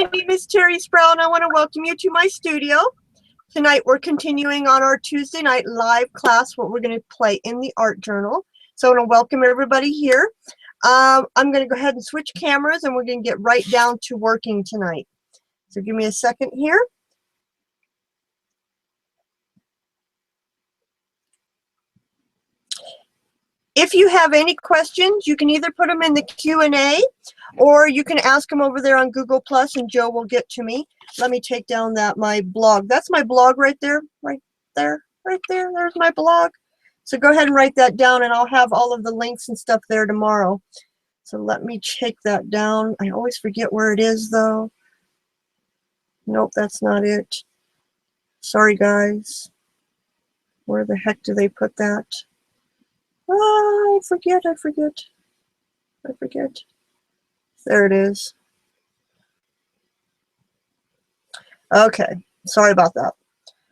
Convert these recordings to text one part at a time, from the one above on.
my name is Terri Sproul, and I want to welcome you to my studio. Tonight we're continuing on our Tuesday night live class, what we're going to play in the art journal. So I want to welcome everybody here. I'm going to go ahead and switch cameras, and we're going to get right down to working tonight. So give me a second here. If you have any questions, you can either put them in the Q&A, or you can ask them over there on Google Plus, and Joe will get to me. Let me take down my blog. That's my blog right there, right there. There's my blog. So go ahead and write that down, and I'll have all of the links and stuff there tomorrow. So let me take that down. I always forget where it is, though. Nope, that's not it. Sorry, guys. Where the heck do they put that? Oh, I forget. There it is. Okay, sorry about that.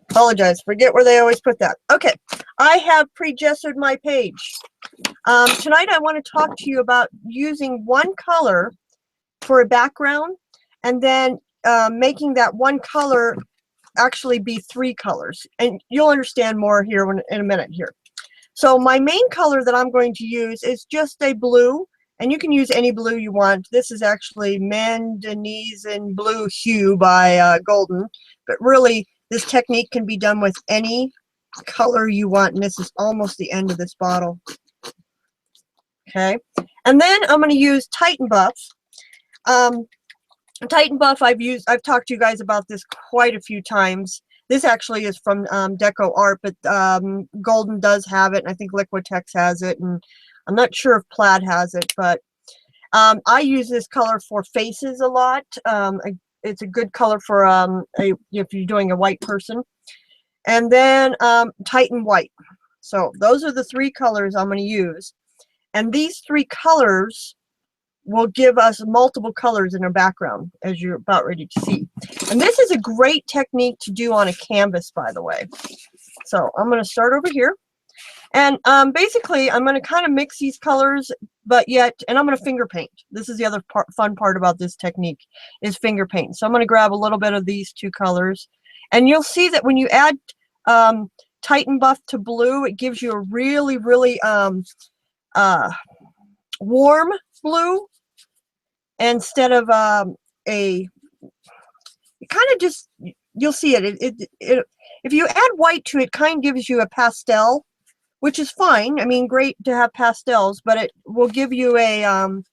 Apologize, forget where they always put that. Okay, I have pre-gestured my page. Tonight I want to talk to you about using one color for a background, and then making that one color actually be three colors. And you'll understand more here in a minute here. So my main color that I'm going to use is just a blue, and you can use any blue you want. This is actually Mandanesian Blue Hue by Golden, but really this technique can be done with any color you want, and this is almost the end of this bottle. Okay, and then I'm going to use Titan Buff. Titan Buff I've talked to you guys about this quite a few times. This actually is from Deco Art, but Golden does have it, and I think Liquitex has it, and I'm not sure if Plaid has it, but I use this color for faces a lot. It's a good color for if you're doing a white person. And then Titan White. So those are the three colors I'm going to use. And these three colors will give us multiple colors in our background, as you're about ready to see. And this is a great technique to do on a canvas, by the way. So I'm going to start over here. And basically, I'm going to kind of mix these colors, and I'm going to finger paint. This is the other fun part about this technique, is finger paint. So I'm going to grab a little bit of these two colors. And you'll see that when you add Titan Buff to blue, it gives you a really, really warm blue, instead of you'll see it. If you add white to it, it kind of gives you a pastel, which is fine. I mean, great to have pastels, but it will give you the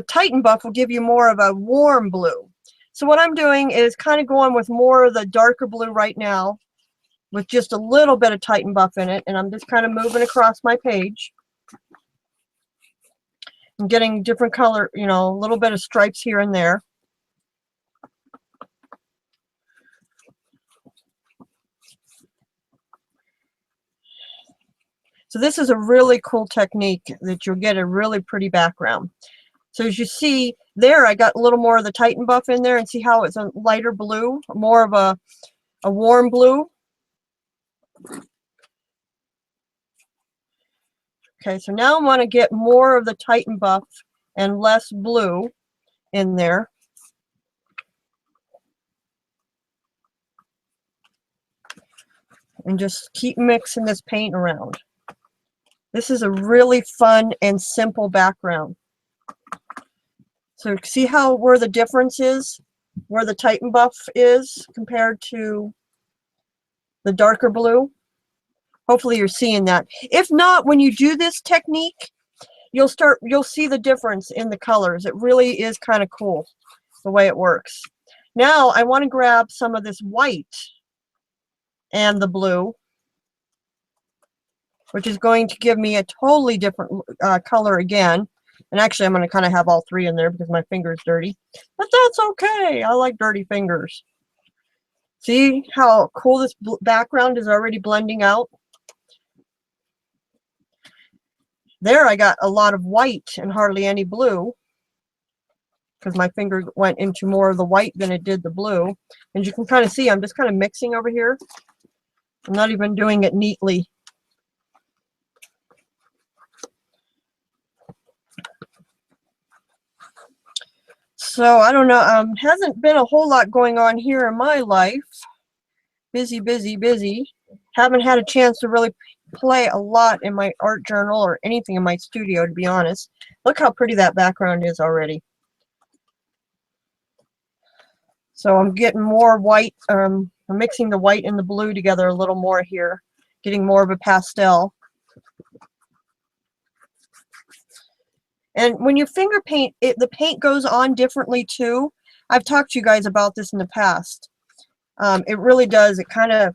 Titan Buff will give you more of a warm blue. So what I'm doing is kind of going with more of the darker blue right now, with just a little bit of Titan Buff in it, and I'm just kind of moving across my page. I'm getting different color, you know, a little bit of stripes here and there. So this is a really cool technique that you'll get a really pretty background. So as you see there, I got a little more of the Titan Buff in there, and see how it's a lighter blue, more of a warm blue. Okay, so now I want to get more of the Titan Buff and less blue in there. And just keep mixing this paint around. This is a really fun and simple background. So see where the difference is, where the Titan Buff is compared to the darker blue? Hopefully you're seeing that. If not, when you do this technique, you'll see the difference in the colors. It really is kind of cool the way it works. Now I want to grab some of this white and the blue, which is going to give me a totally different color again. And actually, I'm going to kind of have all three in there because my finger's dirty. But that's okay. I like dirty fingers. See how cool this background is already blending out? There I got a lot of white and hardly any blue, because my finger went into more of the white than it did the blue. And you can kind of see I'm just kind of mixing over here. I'm not even doing it neatly. So I don't know, hasn't been a whole lot going on here in my life. Busy, busy, busy. Haven't had a chance to really play a lot in my art journal or anything in my studio, to be honest. Look how pretty that background is already. So I'm getting more white, I'm mixing the white and the blue together a little more here, getting more of a pastel. And when you finger paint, the paint goes on differently too. I've talked to you guys about this in the past. It really does. It kind of,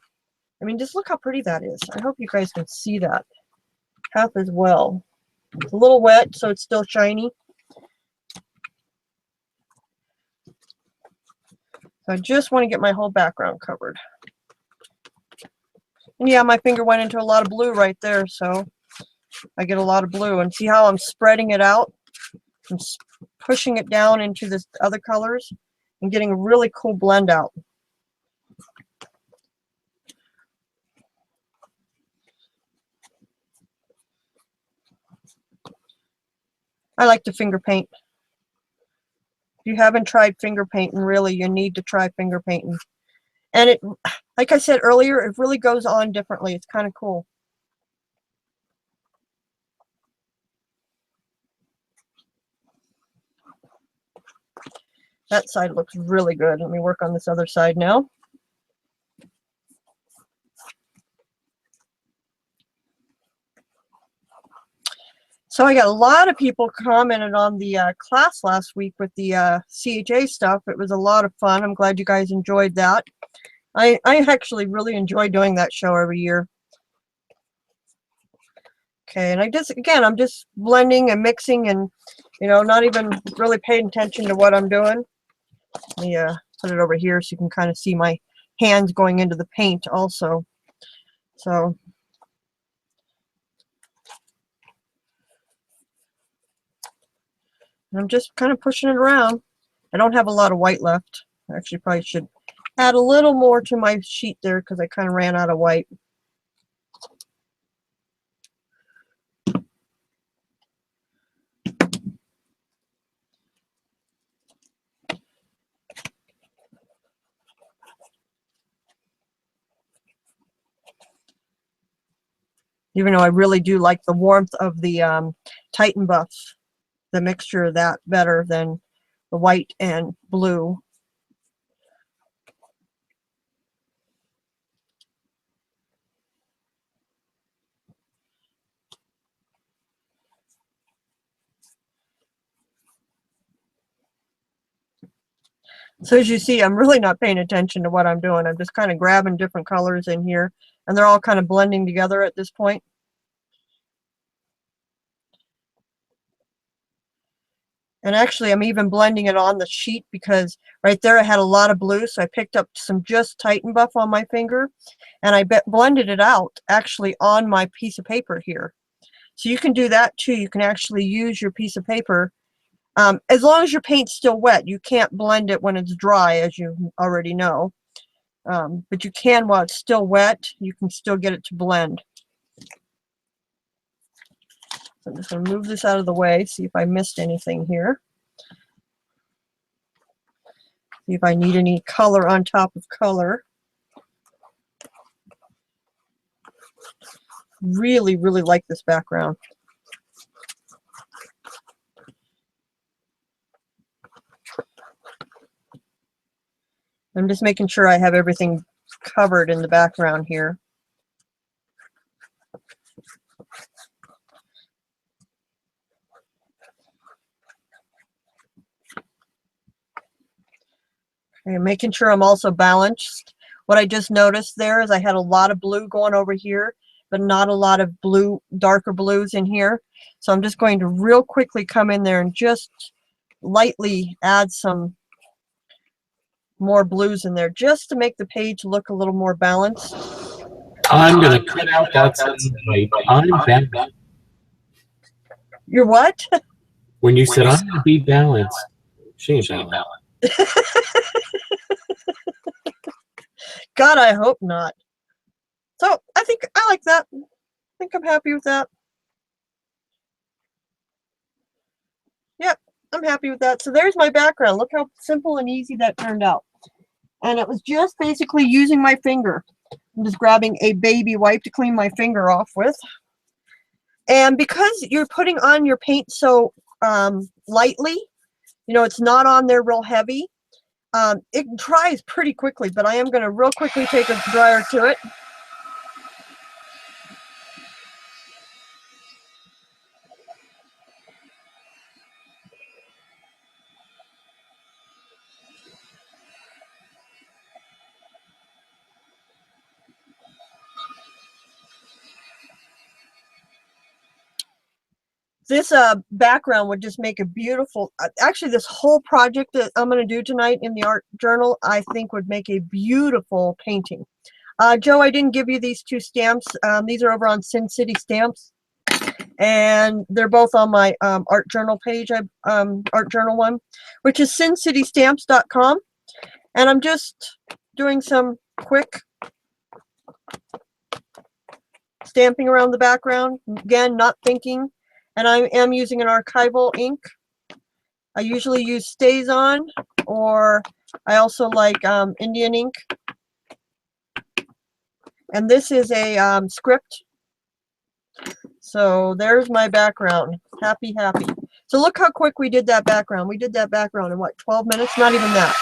I mean, just look how pretty that is. I hope you guys can see that half as well. It's a little wet, so it's still shiny. So I just want to get my whole background covered. And yeah, my finger went into a lot of blue right there, so I get a lot of blue. And see how I'm spreading it out? I'm pushing it down into the other colors and getting a really cool blend out. I like to finger paint. If you haven't tried finger painting, really, you need to try finger painting. And it, like I said earlier, it really goes on differently. It's kind of cool. That side looks really good. Let me work on this other side now. So I got a lot of people commented on the class last week with the CHA stuff. It was a lot of fun. I'm glad you guys enjoyed that. I actually really enjoy doing that show every year. Okay, and I'm just blending and mixing and, you know, not even really paying attention to what I'm doing. Let me put it over here so you can kind of see my hands going into the paint also. So I'm just kind of pushing it around. I don't have a lot of white left. I actually probably should add a little more to my sheet there because I kind of ran out of white. Even though I really do like the warmth of the Titan Buff, the mixture of that better than the white and blue. So as you see, I'm really not paying attention to what I'm doing. I'm just kind of grabbing different colors in here, and they're all kind of blending together at this point. And actually, I'm even blending it on the sheet because right there I had a lot of blue, so I picked up some just Titan Buff on my finger, and I blended it out actually on my piece of paper here. So you can do that too. You can actually use your piece of paper. As long as your paint's still wet, you can't blend it when it's dry, as you already know. But you can, while it's still wet, you can still get it to blend. So I'm just going to move this out of the way, see if I missed anything here. See if I need any color on top of color. Really, really like this background. I'm just making sure I have everything covered in the background here. Okay, making sure I'm also balanced. What I just noticed there is I had a lot of blue going over here, but not a lot of blue, darker blues in here. So I'm just going to real quickly come in there and just lightly add some more blues in there just to make the page look a little more balanced. I'm going to cut out that soundbite. I'm balanced. You're what? When you said I'm going to be balanced, she ain't balanced. God, I hope not. So I think I like that. I think I'm happy with that. Yep. I'm happy with that. So there's my background. Look how simple and easy that turned out. And it was just basically using my finger. I'm just grabbing a baby wipe to clean my finger off with. And because you're putting on your paint so lightly, you know, it's not on there real heavy, it dries pretty quickly, but I am going to real quickly take a dryer to it. This background would just make a beautiful, actually this whole project that I'm going to do tonight in the art journal, I think would make a beautiful painting. Joe, I didn't give you these two stamps. These are over on Sin City Stamps, and they're both on my art journal page, art journal one, which is sincitystamps.com. And I'm just doing some quick stamping around the background, again, not thinking. And I am using an archival ink. I usually use StazOn, or I also like Indian ink. And this is a script. So there's my background. Happy, happy. So look how quick we did that background. We did that background in what, 12 minutes? Not even that.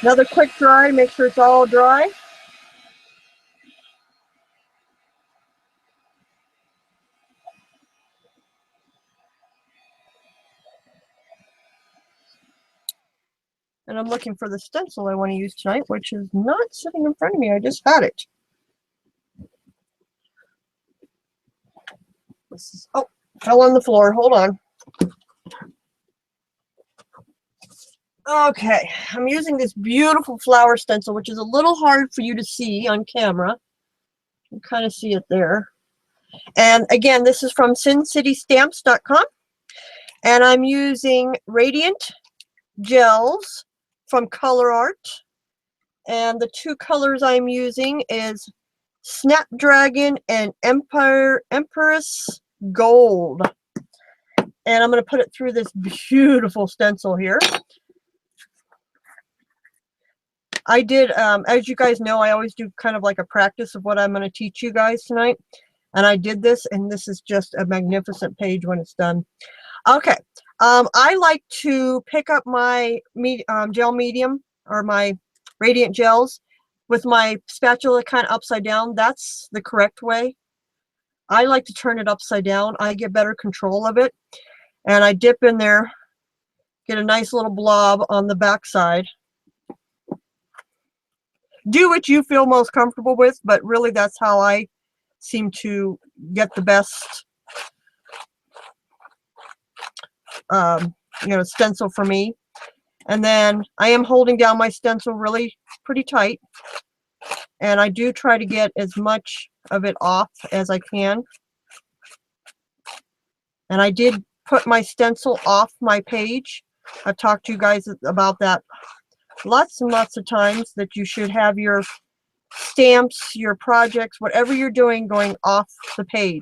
Another quick dry, make sure it's all dry. And I'm looking for the stencil I want to use tonight, which is not sitting in front of me. I just had it. This is, oh, fell on the floor. Hold on. Okay, I'm using this beautiful flower stencil, which is a little hard for you to see on camera. You can kind of see it there. And again, this is from sincitystamps.com. And I'm using Radiant Gels from Color Art. And the two colors I'm using is Snapdragon and Empress Gold. And I'm going to put it through this beautiful stencil here. I did, as you guys know, I always do kind of like a practice of what I'm going to teach you guys tonight. And I did this, and this is just a magnificent page when it's done. Okay, I like to pick up my gel medium, or my Radiant Gels, with my spatula kind of upside down. That's the correct way. I like to turn it upside down. I get better control of it. And I dip in there, get a nice little blob on the back side. Do what you feel most comfortable with, but really that's how I seem to get the best you know, stencil for me. And then I am holding down my stencil really pretty tight, and I do try to get as much of it off as I can. And I did put my stencil off my page. I've talked to you guys about that lots and lots of times, that you should have your stamps, your projects, whatever you're doing, going off the page.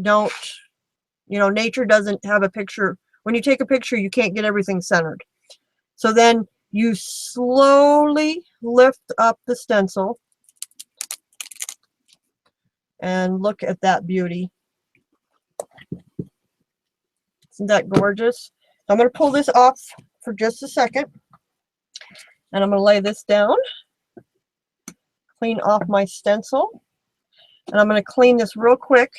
Don't, you know, nature doesn't have a picture. When you take a picture, you can't get everything centered. So then you slowly lift up the stencil and look at that beauty. Isn't that gorgeous? I'm going to pull this off for just a second, and I'm going to lay this down, clean off my stencil, and I'm going to clean this real quick.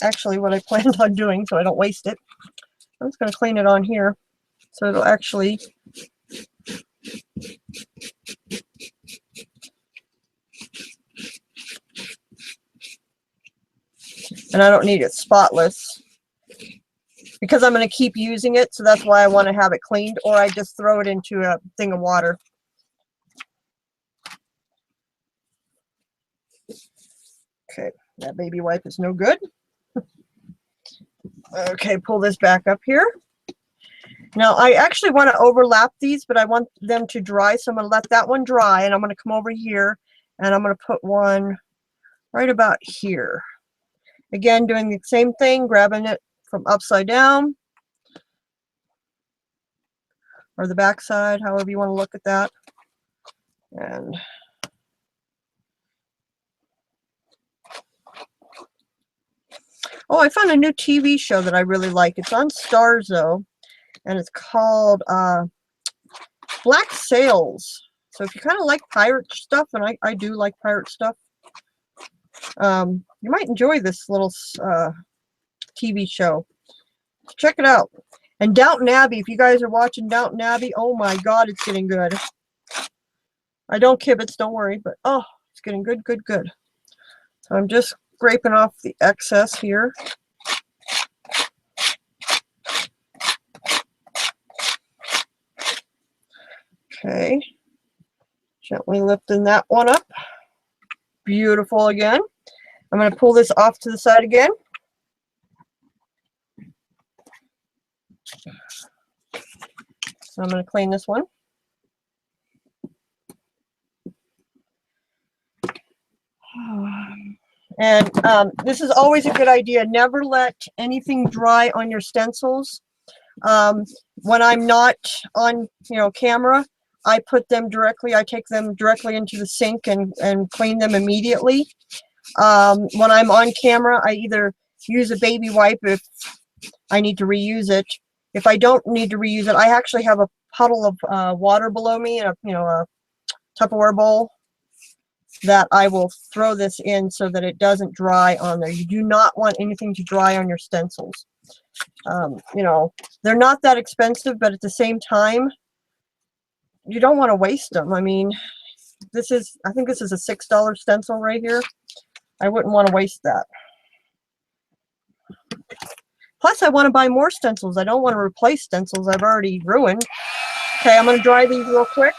Actually, what I planned on doing, so I don't waste it, I'm just going to clean it on here, so it'll actually and I don't need it spotless because I'm going to keep using it, so that's why I want to have it cleaned, or I just throw it into a thing of water. Okay, that baby wipe is no good. Okay, pull this back up here. Now I actually want to overlap these, but I want them to dry, so I'm going to let that one dry, and I'm going to come over here and I'm going to put one right about here. Again, doing the same thing, grabbing it from upside down or the back side, however you want to look at that. And oh, I found a new TV show that I really like. It's on Stars though, and it's called Black Sails. So if you kind of like pirate stuff, and I do like pirate stuff, you might enjoy this little TV show. Check it out. And Downton Abbey, if you guys are watching Downton Abbey, oh my God, it's getting good. I don't kibitz, don't worry, but oh, it's getting good, good, good. So I'm just scraping off the excess here. Okay, gently lifting that one up. Beautiful again. I'm going to pull this off to the side again. So I'm going to clean this one. And this is always a good idea. Never let anything dry on your stencils. When I'm not on, camera, I put them directly, I take them directly into the sink and clean them immediately. When I'm on camera, I either use a baby wipe if I need to reuse it. If I don't need to reuse it, I actually have a puddle of water below me and a Tupperware bowl that I will throw this in so that it doesn't dry on there. You do not want anything to dry on your stencils. They're not that expensive, but at the same time, you don't want to waste them. I mean, I think this is a $6 stencil right here. I wouldn't want to waste that. Plus, I want to buy more stencils. I don't want to replace stencils I've already ruined. Okay, I'm going to dry these real quick.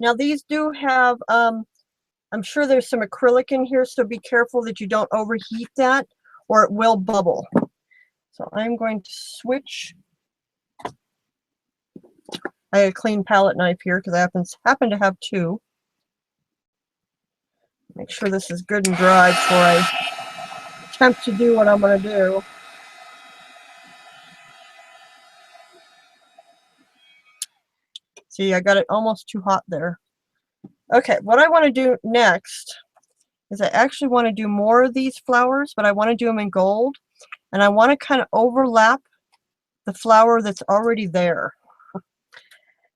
Now these do have, I'm sure there's some acrylic in here, so be careful that you don't overheat that or it will bubble. So I'm going to switch. I have a clean palette knife here because I happen to have two. Make sure this is good and dry before I attempt to do what I'm going to do. See, I got it almost too hot there. Okay, what I want to do next is I actually want to do more of these flowers, but I want to do them in gold. And I want to kind of overlap the flower that's already there.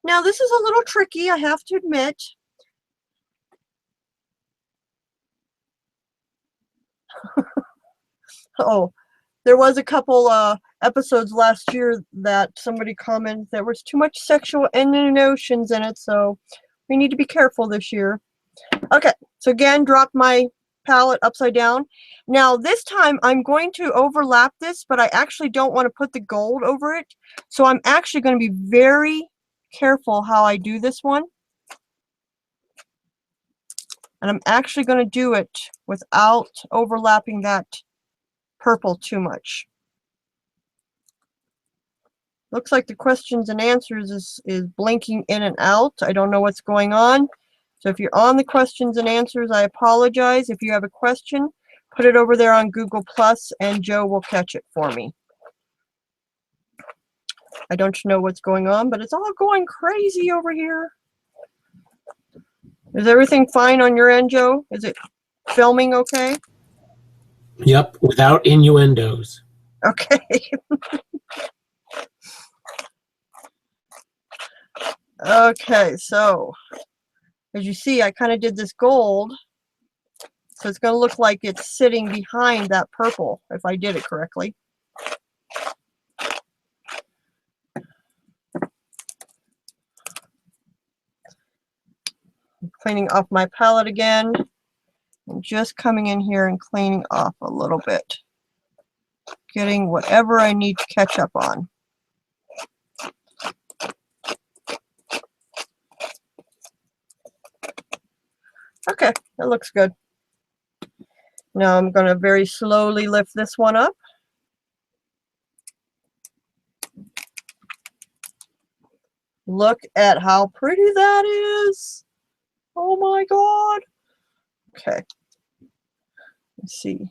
Now, this is a little tricky, I have to admit. Oh, there was a couple episodes last year that somebody commented there was too much sexual emotions in it, so we need to be careful this year. Okay, so again, drop my palette upside down. Now this time I'm going to overlap this, but I actually don't want to put the gold over it. So I'm actually going to be very careful how I do this one. And I'm actually going to do it without overlapping that purple too much. Looks like the questions and answers is blinking in and out. I don't know what's going on. So if you're on the questions and answers, I apologize. If you have a question, put it over there on Google Plus and Joe will catch it for me. I don't know what's going on, but it's all going crazy over here. Is everything fine on your end, Joe? Is it filming okay? Yep, without innuendos. Okay. Okay, so as you see, I kind of did this gold. So it's going to look like it's sitting behind that purple, if I did it correctly. I'm cleaning off my palette again. I'm just coming in here and cleaning off a little bit. Getting whatever I need to catch up on. Okay, that looks good. Now I'm going to very slowly lift this one up. Look at how pretty that is. Oh my God. Okay. Let's see.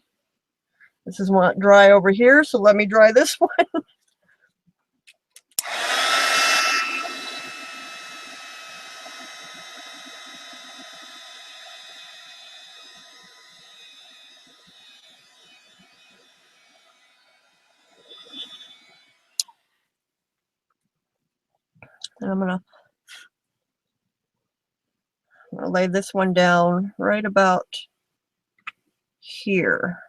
This is one dry over here, so let me dry this one. And I'm gonna lay this one down right about here.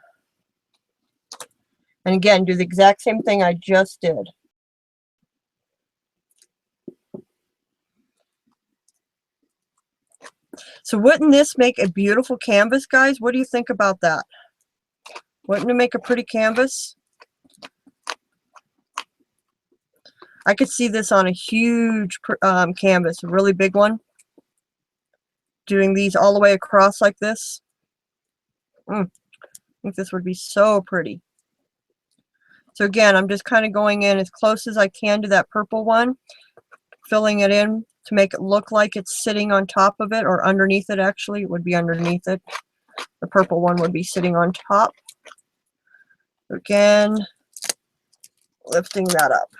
And again, do the exact same thing I just did. So wouldn't this make a beautiful canvas, guys? What do you think about that? Wouldn't it make a pretty canvas? I could see this on a huge canvas, a really big one. Doing these all the way across like this. I think this would be so pretty. So again, I'm just kind of going in as close as I can to that purple one, filling it in to make it look like it's sitting on top of it, or underneath it. Actually, it would be underneath it. The purple one would be sitting on top. Again, lifting that up.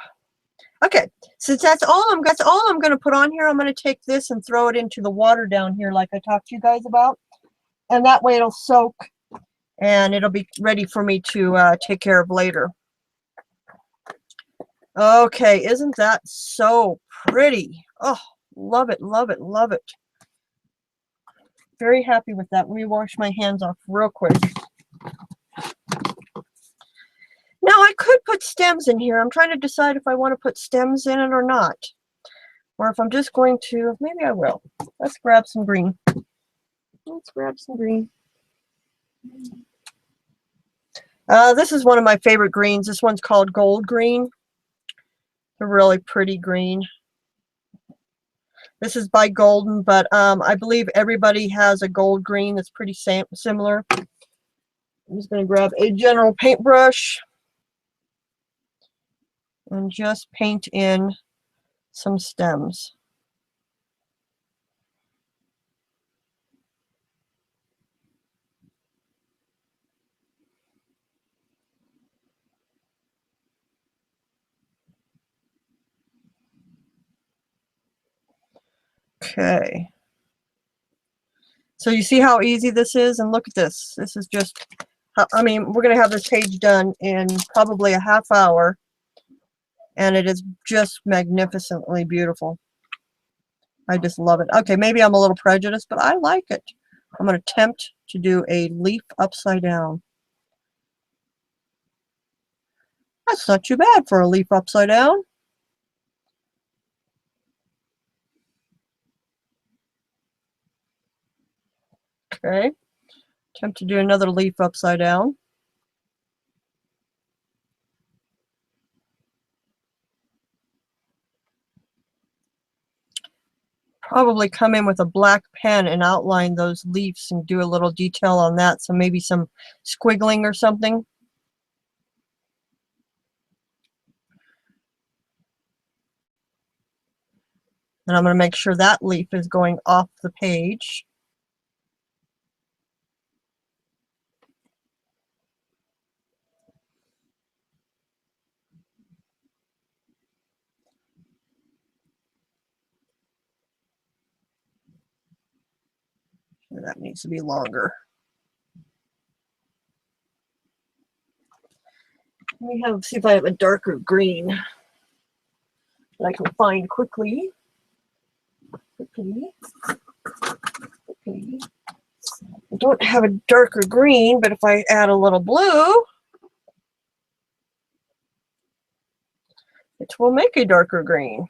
Okay, since that's all I'm going to put on here, I'm going to take this and throw it into the water down here like I talked to you guys about. And that way it'll soak and it'll be ready for me to take care of later. Okay, isn't that so pretty? Oh, love it, love it, love it. Very happy with that. Let me wash my hands off real quick. Now I could put stems in here. I'm trying to decide if I want to put stems in it or not. Or if I'm just going to, maybe I will. Let's grab some green. Let's grab some green. This is one of my favorite greens. This one's called Gold Green. A really pretty green. This is by Golden, but I believe everybody has a gold green that's pretty similar. I'm just going to grab a general paintbrush and just paint in some stems. Okay. So you see how easy this is? And look at this. This is just, I mean, we're going to have this page done in probably a half hour. And it is just magnificently beautiful. I just love it. Okay, maybe I'm a little prejudiced, but I like it. I'm going to attempt to do a leaf upside down. That's not too bad for a leaf upside down. Okay, attempt to do another leaf upside down. Probably come in with a black pen and outline those leaves and do a little detail on that. So maybe some squiggling or something. And I'm going to make sure that leaf is going off the page. That needs to be longer. Let me see if I have a darker green that I can find quickly. I don't have a darker green, but if I add a little blue, it will make a darker green.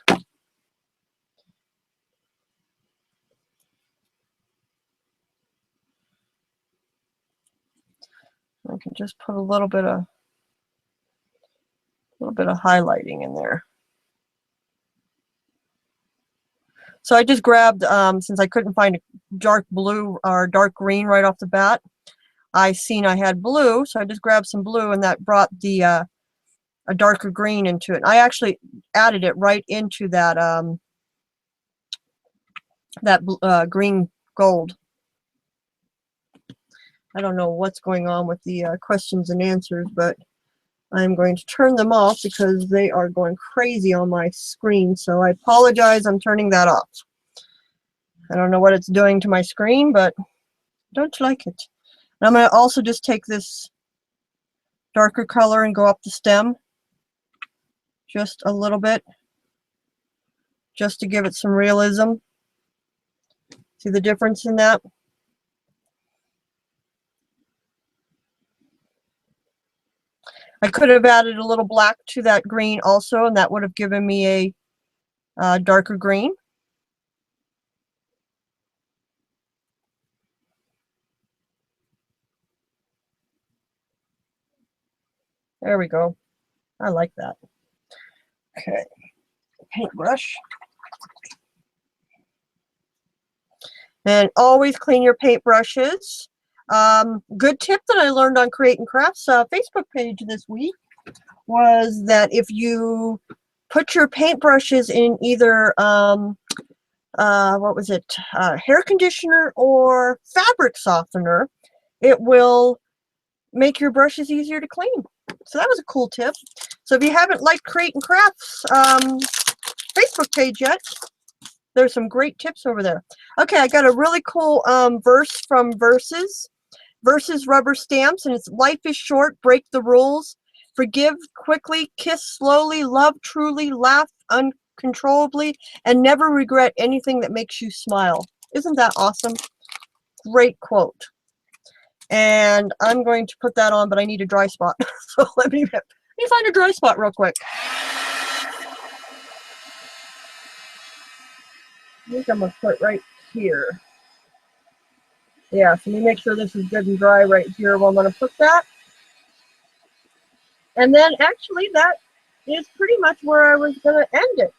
I can just put a little bit of highlighting in there. So I just grabbed, since I couldn't find a dark blue or dark green right off the bat, I seen I had blue, so I just grabbed some blue, and that brought the a darker green into it. I actually added it right into that green gold. I don't know what's going on with the questions and answers, but I'm going to turn them off because they are going crazy on my screen. So I apologize, I'm turning that off. I don't know what it's doing to my screen, but I don't like it. And I'm going to also just take this darker color and go up the stem just a little bit, just to give it some realism. See the difference in that? I could have added a little black to that green also, and that would have given me a darker green. There we go. I like that. Okay, paintbrush. And always clean your paintbrushes. Good tip that I learned on Create and Crafts Facebook page this week was that if you put your paintbrushes in either what was it, hair conditioner or fabric softener, it will make your brushes easier to clean. So that was a cool tip. So if you haven't liked Create and Crafts Facebook page yet, there's some great tips over there. Okay, I got a really cool verse from Verses rubber stamps, and it's life is short, break the rules, forgive quickly, kiss slowly, love truly, laugh uncontrollably, and never regret anything that makes you smile. Isn't that awesome? Great quote. And I'm going to put that on, but I need a dry spot. So let me find a dry spot real quick. I think I'm going to put right here. Yeah, so let me make sure this is good and dry right here where I'm going to put that. And then actually that is pretty much where I was going to end it.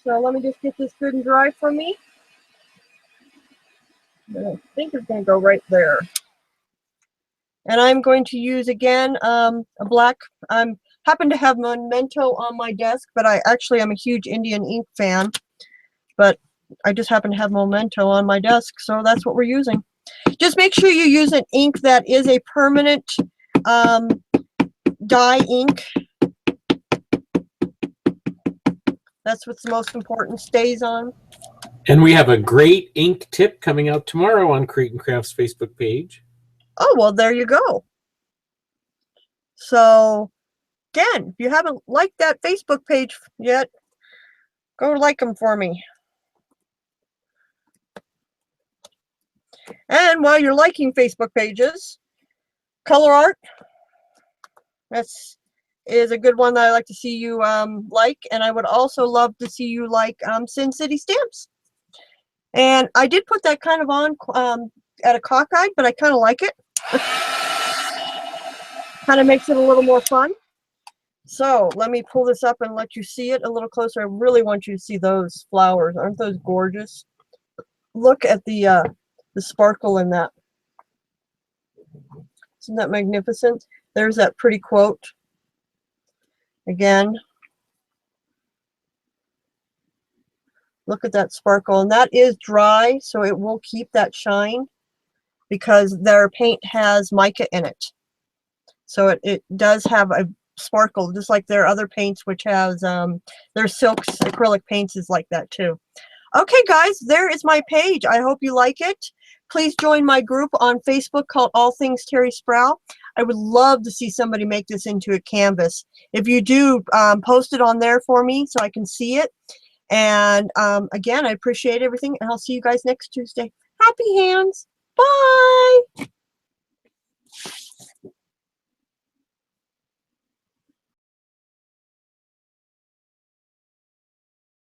So let me just get this good and dry for me. I think it's going to go right there. And I'm going to use again a black. I happen to have Memento on my desk, but I actually am a huge Indian ink fan. But I just happen to have Memento on my desk, so that's what we're using. Just make sure you use an ink that is a permanent dye ink. That's what's the most important, stays on. And we have a great ink tip coming out tomorrow on Create and Crafts Facebook page. Oh, well, there you go. So, again, if you haven't liked that Facebook page yet, go like them for me. And while you're liking Facebook pages, color art, is a good one that I like to see you like, and I would also love to see you like Sin City Stamps. And I did put that kind of on at a cockeyed, but I kind of like it. Kind of makes it a little more fun. So let me pull this up and let you see it a little closer. I really want you to see those flowers. Aren't those gorgeous? Look at the sparkle in that. Isn't that magnificent? There's that pretty quote. Again, look at that sparkle. And that is dry, so it will keep that shine because their paint has mica in it. So it does have a sparkle, just like their other paints, which has their silks acrylic paints is like that too. Okay, guys, there is my page. I hope you like it. Please join my group on Facebook called All Things Terri Sproul. I would love to see somebody make this into a canvas. If you do, post it on there for me so I can see it. And again, I appreciate everything, and I'll see you guys next Tuesday. Happy hands. Bye.